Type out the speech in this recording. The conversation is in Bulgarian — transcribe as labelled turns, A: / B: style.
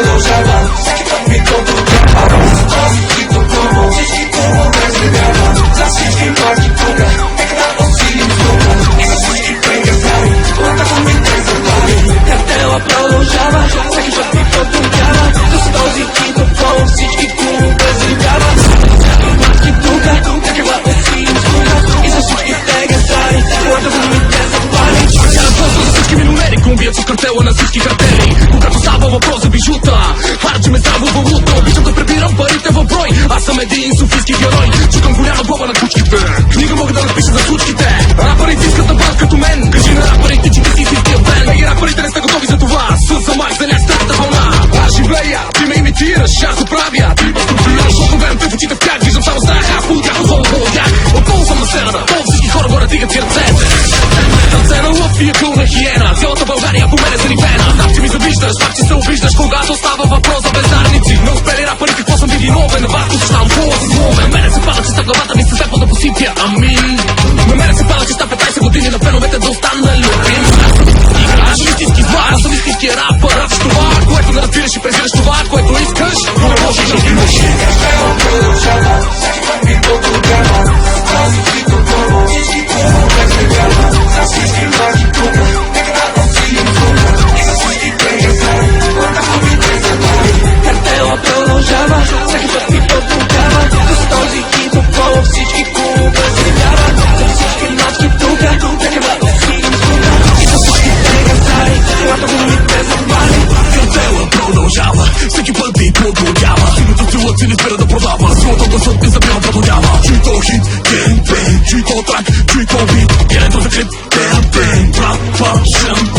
A: продължава, всеки път ми то продължава. За този хит отново всички клубове загрява. За всички марки тука, нека да усилим звука. И за всички приятели, когато ми те забави. Картела продължава, всеки път ми продължава. За този хит отново всички клубове загрява. Всеки марки тука, нека да усилим звука. И за всички приятели, когато ми те забави.
B: За всички милионери, клумбият с картела на всички картели. Когато става въпрос за бижута, харчиме здраво валута. Обичам да прибирам парите в брой. Аз съм един софийски герой. Чукам голяма глава на кучките. Книга мога да напиша за случките. Рапърите искат да бъдат като мен. Кажи на рапърите, че ти си истинския бен. И рапърите не сте готови за това. Със замах за някаката вълна. Аз живея, ти ме имитираш. Аз го правя, ти възпробираш. Защото гледам те в очите в тях. Виждам само страх, аз полудях, отволно полудях. Отново съм на сцената. Отново всички хора горе дигат си ръцете. Ръце на лъв и акълна хиена. Цялата България по мене зарибена. Знам, че ми завиждаш, факт, че се обиждаш, когато става въпрос за бездарници. Не успели рапърите, какво съм били новен. На вас посещавам хубава си зловен. Мене се пада чиста главата ми, се сепва да посипя. Амин. На мене се пада чиста 15 години на феновете да остана любим. Играш истински зла, аз съм истински рапър. Аз това, което не разбираш и презираш това, което искаш, но не можеш да разбираш.
A: Картела продължава, всеки път ми продължава. За този хит отново всички клубове загрява. За всички марки тука, нека да усилим звука. И за всички приятели, когато ми те забави. Картела продължава, всеки път ми продължава. За този хит отново всички клубове загрява. За всички марки тука, нека да усилим звука. И за всички приятели, когато ми те забави.
B: Картела продължава, всеки път ми продължава. Силното сила цели спира да продава. Силата гласът ми забива продължава. Чуй хит, геймплей, чуй трак, чуй бит. Електро за клип, бен, брат, пашен.